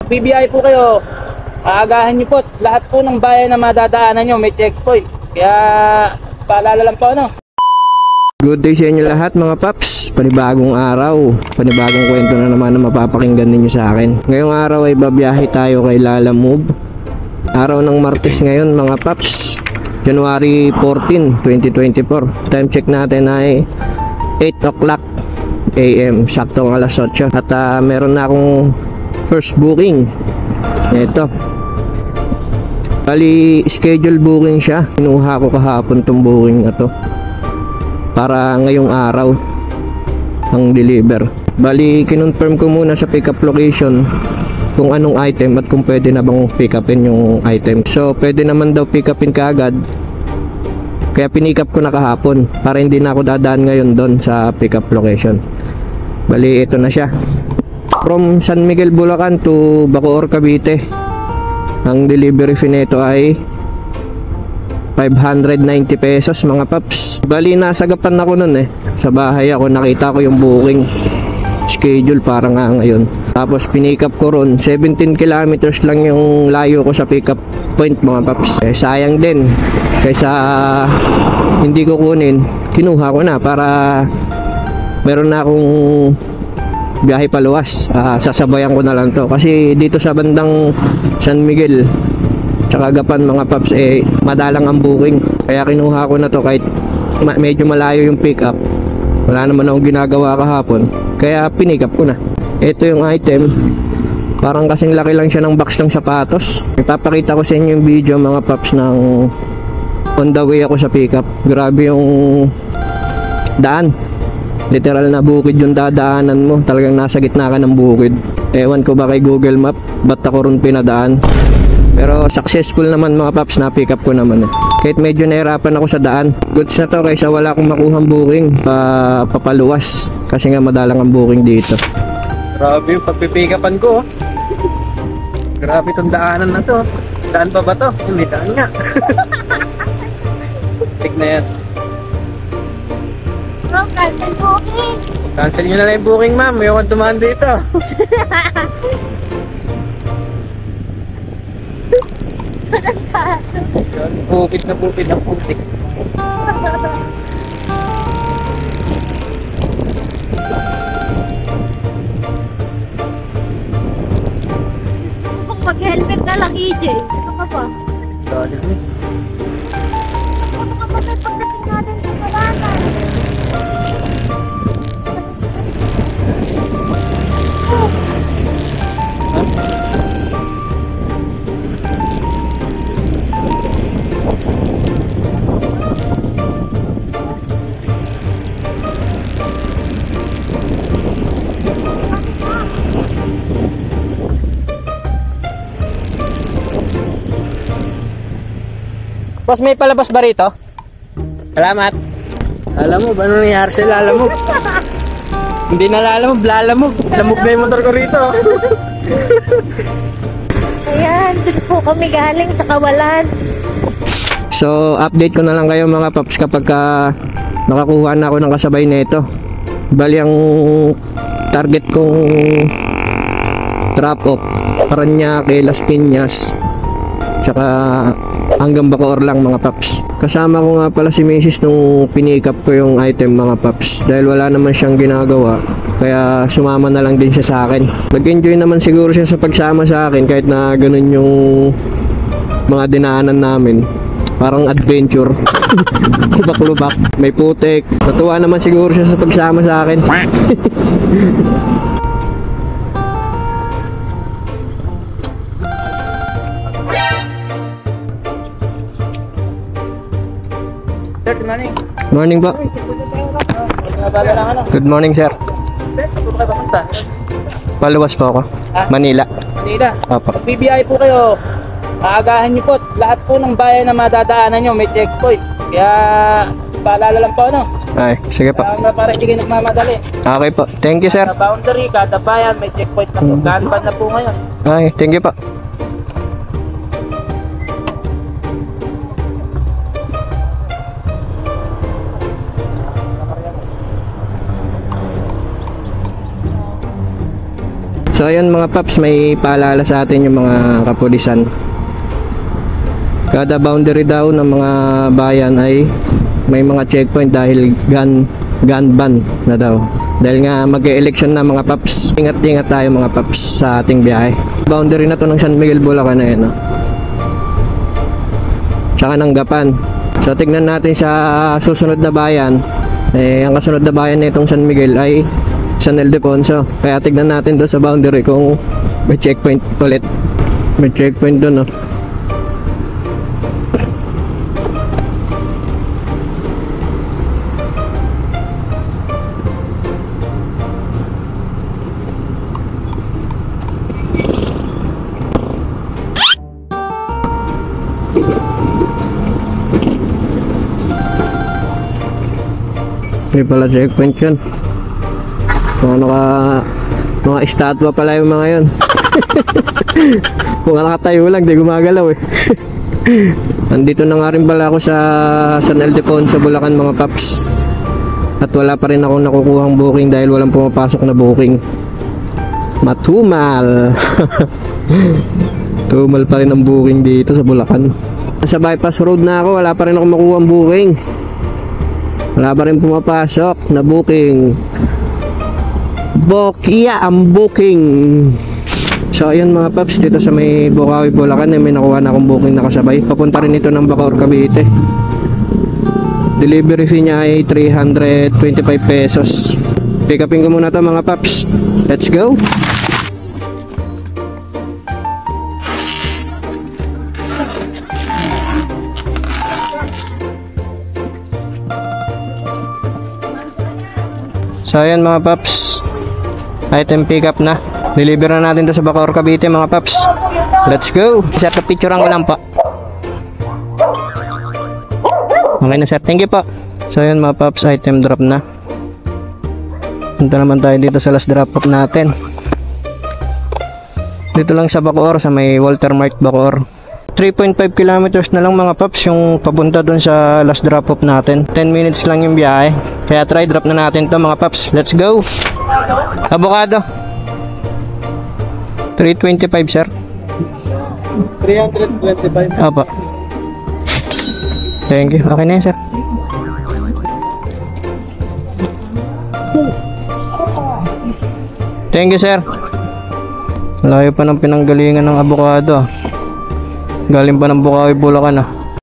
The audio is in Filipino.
BBI po kayo, aagahan nyo po. Lahat po ng bayan na madadaanan nyo may checkpoint. Kaya paalala lang po ano. Good day sa inyo lahat mga paps. Panibagong araw, panibagong kwento na naman na mapapakinggan ninyo sa akin. Ngayong araw ay babiyahe tayo kay Lalamove. Araw ng Martes ngayon mga paps, January 14, 2024. Time check natin ay 8 o'clock AM, saktong alas 8. At meron na akong first booking. Ito, bali schedule booking siya. Kinuha ko kahapon tong booking na to para ngayong araw ang deliver. Bali kinonfirm ko muna sa pickup location kung anong item at kung pwede na bang pick upin yung item. So pwede naman daw pick upin kaagad, kaya pinick up ko na kahapon para hindi na ako dadaan ngayon doon sa pick up location. Bali ito na siya, from San Miguel, Bulacan to Bacoor, Cavite. Ang delivery fee nito ay 590 pesos mga paps. Bali nasagapan ako nun sa bahay ako, nakita ko yung booking schedule para nga ngayon. Tapos pinick up ko ron, 17 kilometers lang yung layo ko sa pick up point mga paps. Sayang din, kaysa hindi ko kunin, kinuha ko na para meron na akong biyahe paluwas. Sasabayan ko na lang to kasi dito sa bandang San Miguel tsaka Gapan mga paps madalang ang booking, kaya kinuha ko na to kahit medyo malayo yung pick up. Wala naman akong ginagawa kahapon, kaya pinick up ko na. Ito yung item, parang kasing laki lang siya ng box ng sapatos. Ipapakita ko sa inyo yung video mga paps ng on the way ako sa pick up. Grabe yung daan, literal na bukid yung dadaanan mo. Talagang nasa gitna ka ng bukid. Ewan ko ba kay Google Map ba't ako ron pinadaan, pero successful naman mga paps, na pick up ko naman kahit medyo nahirapan ako sa daan. Goods na to kaysa wala akong makuhang booking papaluwas, kasi nga madalang ang booking dito. Grabe yung pagpipick upan ko. Grabe itong daanan na to. Daan pa ba to? Hindi, daan nga. Tik na yan. Cancel booking. Cancel nyo na lang yung booking ma'am, may akong tumaan dito. Bukid na bukid ang putik. Mag-helmet na lang, EJ. Ano ka ba? Dali mo. Ano ka ba sa pagdating natin sa kalangan? Boss, may palabas ba rito? Salamat. Alam mo, ano nangyari sa Lalamove? Hindi na Lalamove. Lamog na yung motor ko rito. Ayan, dun po kami galing sa Kawalan. So, update ko na lang kayo mga paps kapag nakakuha na ako ng kasabay nito. Bali ang target kong drop off Parañaque, Las Piñas, tsaka hanggang Bacoor lang mga paps. Kasama ko nga pala si Mrs. nung pinick up ko yung item mga paps, dahil wala naman siyang ginagawa, kaya sumama na lang din siya sa akin. Nag-enjoy naman siguro siya sa pagsama sa akin kahit na ganun yung mga dinaanan namin, parang adventure. Lubak-lubak, may putik. Natuwa naman siguro siya sa pagsama sa akin. Sir, good morning. Morning po. Nabala lang ano. Good morning sir. Sir, saan po kayo papunta? Paluwas po ako. Manila. Manila. Opo. Pag BBI po kayo, aagahan nyo po. Lahat po ng bayan na madadaanan nyo may checkpoint. Kaya paalala lang po ano. Ay, sige po. Para hindi kayo nagmamadali. Okay po. Thank you sir. Sa boundary, kada bayan may checkpoint na po. Ganpan na po ngayon. Ay, thank you po. So ayun mga paps, may paalala sa atin yung mga kapulisan. Kada boundary daw ng mga bayan ay may mga checkpoint dahil gun ban na daw. Dahil nga mag-e-election na mga paps. Ingat-ingat tayo mga paps sa ating biyahe. Boundary na to ng San Miguel, Bulacan na yun, no? Tsaka ng Gapan. So tignan natin sa susunod na bayan. Ang kasunod na bayan na itong San Miguel ay San Ildefonso. Kaya tignan natin doon sa boundary kung may checkpoint ulit. May checkpoint doon, no? Hindi pala checkpoint yun. Mga estatwa pala yung mga yun. Kung nakatayo lang, di gumagalaw eh. Andito na nga rin pala ako sa San Ildefonso, Bulacan mga paps. At wala pa rin akong nakukuhang booking dahil walang pumapasok na booking. Matumal. Tumal pa rin ang booking dito sa Bulacan. Sa bypass road na ako, wala pa rin akong makuhang booking. Wala pa rin pumapasok na booking. Bokia ang booking. So ayun mga paps, dito sa may Bukawi, Bulacan may nakuha na akong booking na kasabay. Papunta rin ito ng Bacoor, Cavite. Delivery fee niya ay 325 pesos. Pick upin ko muna to mga paps. Let's go. So ayan mga paps, item pick up na. Deliver na natin to sa Bacoor, Cavite mga paps. Let's go. Sir, picturean ko lang po. Okay na sir, thank you po. So ayan mga paps, item drop na. Punta naman tayo dito sa last drop off natin. Dito lang sa Bacoor, sa may Walter Mart Bacoor. 3.5 kilometers na lang mga paps yung papunta dun sa last drop off natin. 10 minutes lang yung biyahe. Kaya try drop na natin to mga paps. Let's go. Avocado 325 sir. 325. Apa. Thank you. Okay na yun sir. Thank you sir. Layo pa ng pinanggalingan ng avocado. Galing pa ng Bukawi, Bulacan ah.